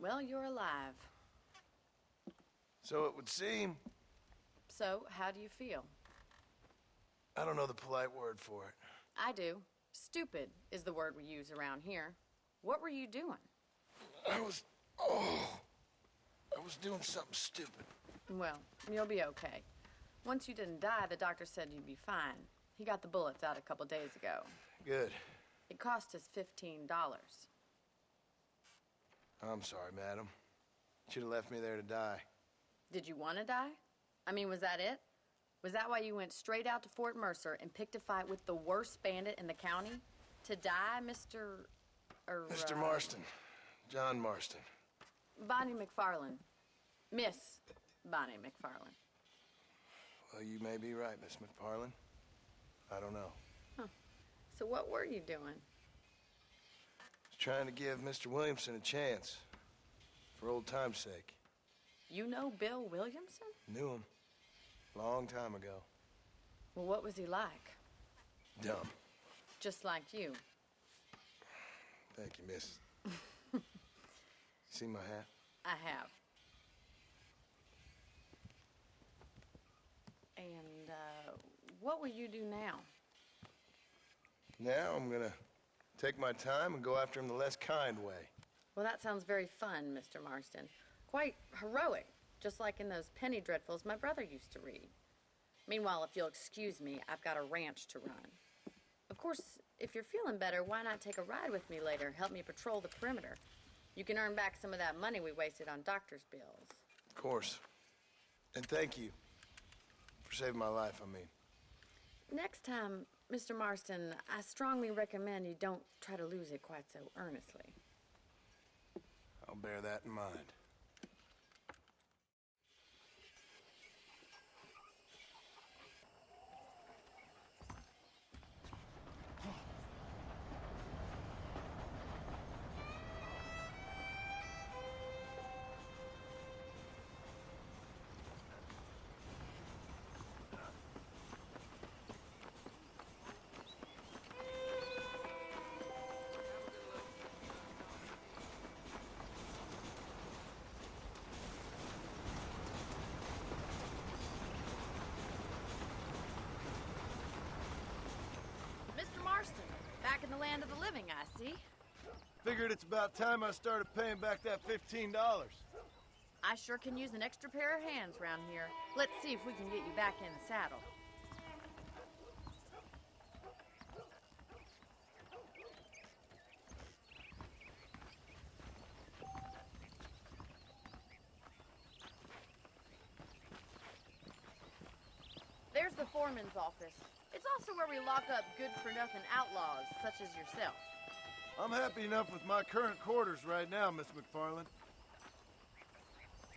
Well, you're alive. So it would seem. So, how do you feel? I don't know the polite word for it. I do. Stupid is the word we use around here. What were you doing? I was doing something stupid. Well, you'll be okay. Once you didn't die, the doctor said you'd be fine. He got the bullets out a couple days ago. Good. It cost us $15. I'm sorry, madam. Should have left me there to die. Did you want to die? I mean, was that it? Was that why you went straight out to Fort Mercer and picked a fight with the worst bandit in the county? To die, Mr. Mr. Marston. John Marston. Bonnie McFarland. Miss Bonnie McFarland. Well, you may be right, Miss McFarland. I don't know. Huh. So what were you doing? I was trying to give Mr. Williamson a chance. For old time's sake. You know Bill Williamson? Knew him. Long time ago. Well, what was he like? Dumb. Just like you. Thank you, miss. See my hat? I have. And, what will you do now? Now I'm gonna take my time and go after him the less kind way. Well, that sounds very fun, Mr. Marston. Quite heroic, just like in those penny dreadfuls my brother used to read. Meanwhile, if you'll excuse me, I've got a ranch to run. Of course, if you're feeling better, why not take a ride with me later? Help me patrol the perimeter. You can earn back some of that money we wasted on doctor's bills. Of course. And thank you for saving my life, I mean. Next time, Mr. Marston, I strongly recommend you don't try to lose it quite so earnestly. I'll bear that in mind. Mr. Marston, back in the land of the living, I see. Figured it's about time I started paying back that $15. I sure can use an extra pair of hands around here. Let's see if we can get you back in the saddle. There's the foreman's office. It's also where we lock up good-for-nothing outlaws, such as yourself. I'm happy enough with my current quarters right now, Miss McFarland.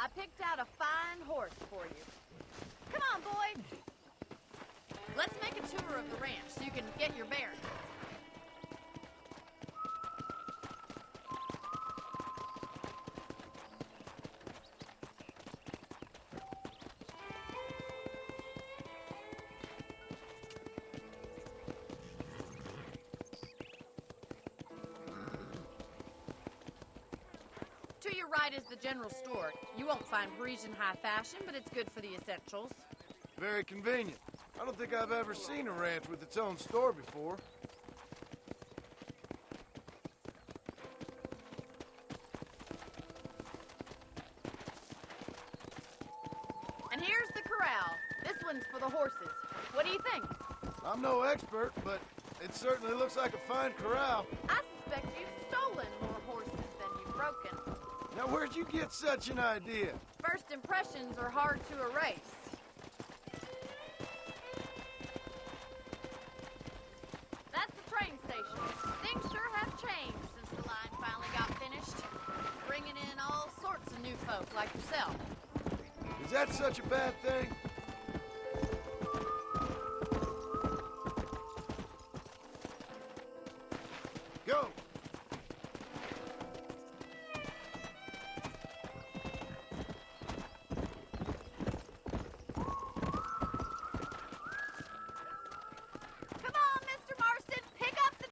I picked out a fine horse for you. Come on, boy. Let's make a tour of the ranch so you can get your bearings. To your right is the general store. You won't find Parisian high fashion, but it's good for the essentials. Very convenient. I don't think I've ever seen a ranch with its own store before. And here's the corral. This one's for the horses. What do you think? I'm no expert, but it certainly looks like a fine corral. I suspect you've stolen more horses than you've broken. Now, where'd you get such an idea? First impressions are hard to erase. That's the train station. Things sure have changed since the line finally got finished. Bringing in all sorts of new folk like yourself. Is that such a bad thing? Go! Come on, Mr. Marston, pick up the...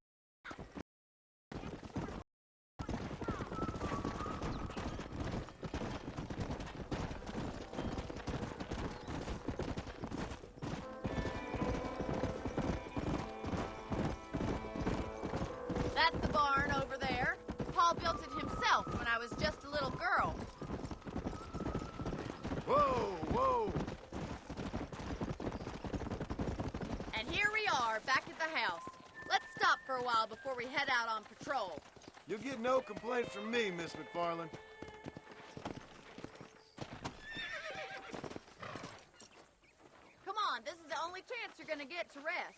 And here we are, back at the house. Let's stop for a while before we head out on patrol. You'll get no complaints from me, Miss McFarland. Come on, this is the only chance you're gonna get to rest.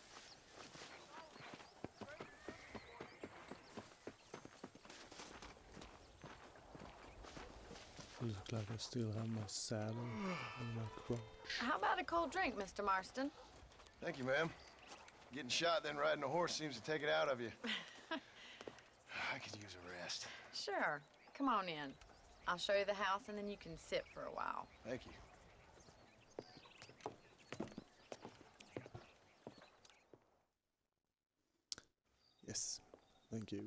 Look like I still have my saddle and my crutch. How about a cold drink, Mr. Marston? Thank you, ma'am. Getting shot, then riding a horse seems to take it out of you. I could use a rest. Sure. Come on in. I'll show you the house, and then you can sit for a while. Thank you. Yes, thank you.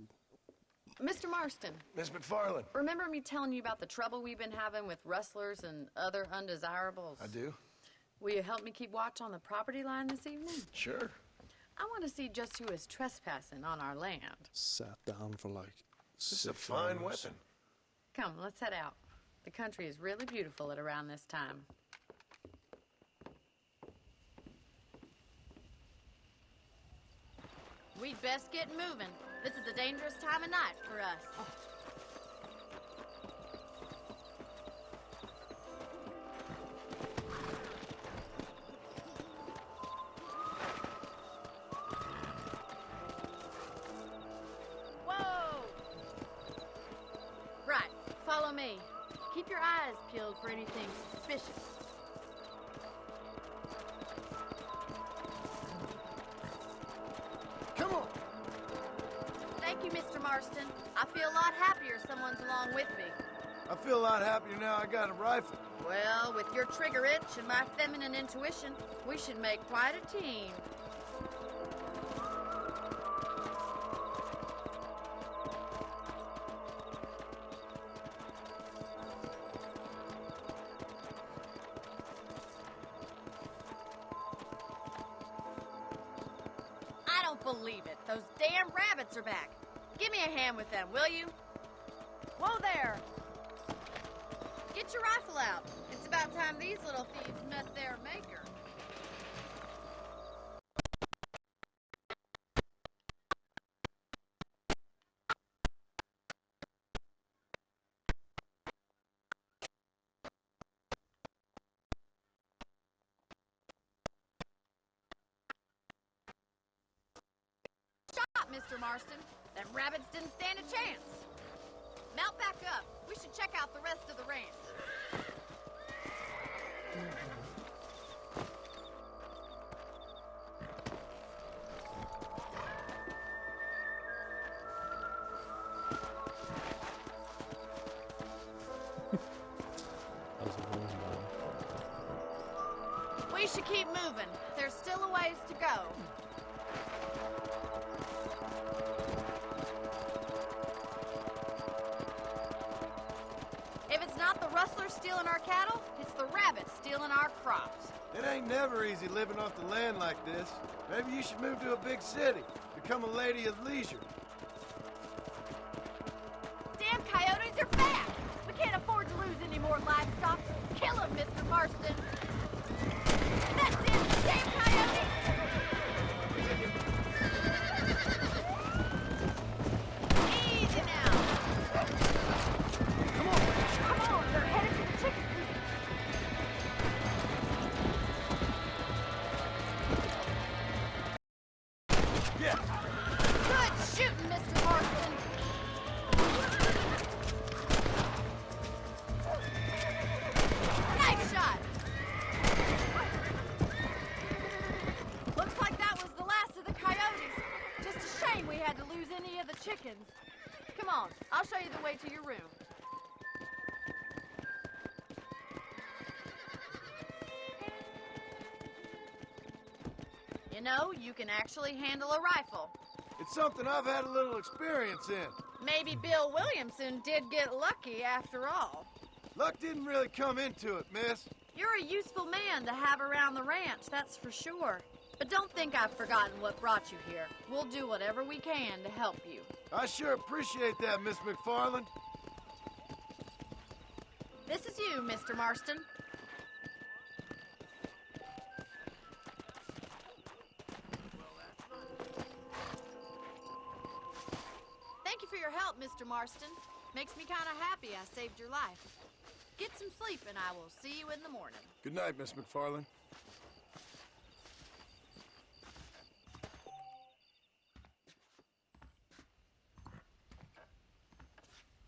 Mr. Marston, Miss McFarland. remember me telling you about the trouble we've been having with rustlers and other undesirables? I do? Will you help me keep watch on the property line this evening? Sure. I want to see just who is trespassing on our land. Sat down for like This is a 6 fine hours. weapon. Come, let's head out. The country is really beautiful at around this time. We'd best get moving. This is a dangerous time of night for us. Whoa! Right, follow me. Keep your eyes peeled for anything suspicious. Come on! Thank you, Mr. Marston. I feel a lot happier someone's along with me. I feel a lot happier now I got a rifle. Well, with your trigger itch and my feminine intuition, we should make quite a team. I don't believe it. Those damn rabbits are back. Give me a hand with them, will you? Whoa there! Get your rifle out. It's about time these little thieves met their maker. Stop, Mr. Marston. Them rabbits didn't stand a chance. Mount back up. We should check out the rest of the ranch. That was a long one. We should keep moving. There's still a ways to go. If it's not the rustlers stealing our cattle, it's the rabbits stealing our crops. It ain't never easy living off the land like this. Maybe you should move to a big city. Become a lady of leisure. Damn coyotes are back! We can't afford to lose any more livestock. Kill them, Mr. Marston. That's it! Damn coyote! Easy now! Come on! Come on, they're headed to the chicken coop. Yeah! Good shooting, Mr. Marston. Nice shot. Looks like that was the last of the coyotes. Just a shame we had to lose any of the chickens. Come on, I'll show you the way to your room. You know, you can actually handle a rifle. It's something I've had a little experience in. Maybe Bill Williamson did get lucky after all. Luck didn't really come into it, miss. You're a useful man to have around the ranch, that's for sure. But don't think I've forgotten what brought you here. We'll do whatever we can to help you. I sure appreciate that, Miss McFarland. This is you, Mr. Marston. help, Mr. Marston. Makes me kind of happy I saved your life. Get some sleep, and I will see you in the morning. Good night, Miss McFarland.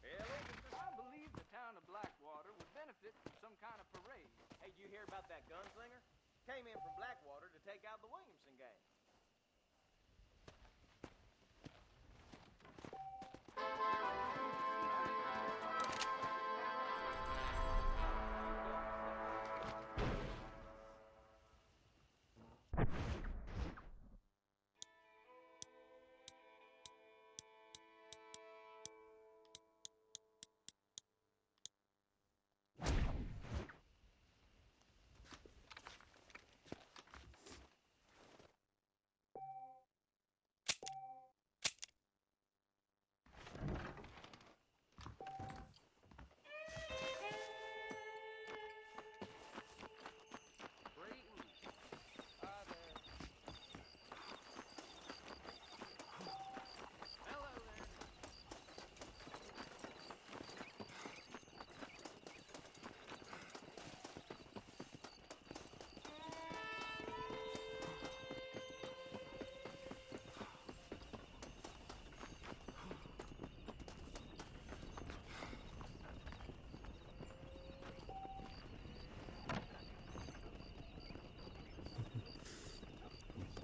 Ellie, I believe the town of Blackwater would benefit from some kind of parade. Hey, did you hear about that gunslinger? Came in from Blackwater to take out the Williamson gang.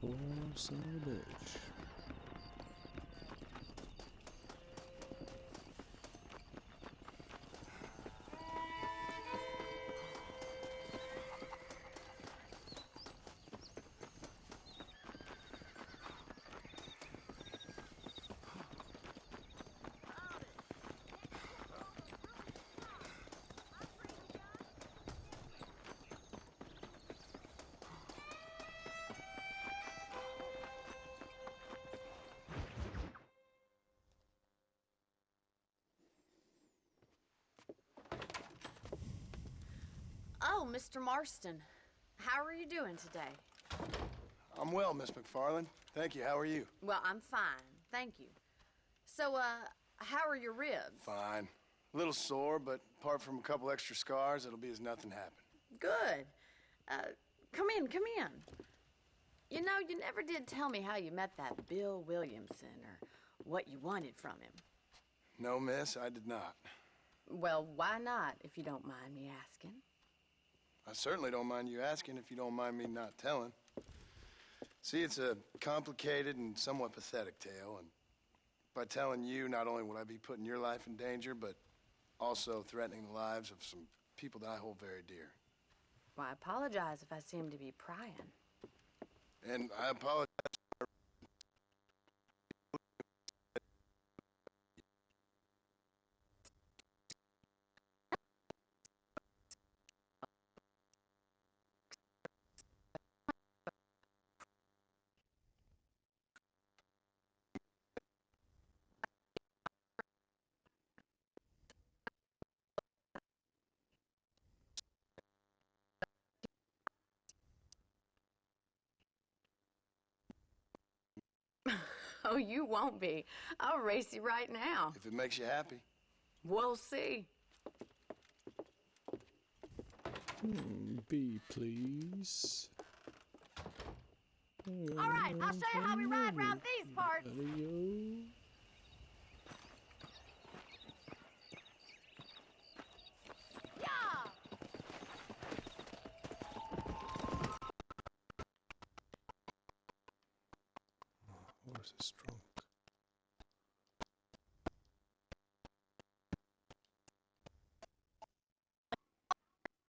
Poor son of a bitch. Oh, Mr. Marston, how are you doing today? I'm well, Miss McFarland. Thank you. How are you? Well, I'm fine, thank you. So, how are your ribs? Fine. A little sore, but apart from a couple extra scars, it'll be as nothing happened. Good. Come in, come in. You know, you never did tell me how you met that Bill Williamson or what you wanted from him. No, miss, I did not. Well, why not, if you don't mind me asking? I certainly don't mind you asking if you don't mind me not telling. See, it's a complicated and somewhat pathetic tale, and by telling you, not only would I be putting your life in danger, but also threatening the lives of some people that I hold very dear. Well, I apologize if I seem to be prying. And I apologize. Oh, you won't be. I'll race you right now. If it makes you happy. We'll see. B, please. All right, I'll show you how we ride around these parts. Yo. Yeah! Horse is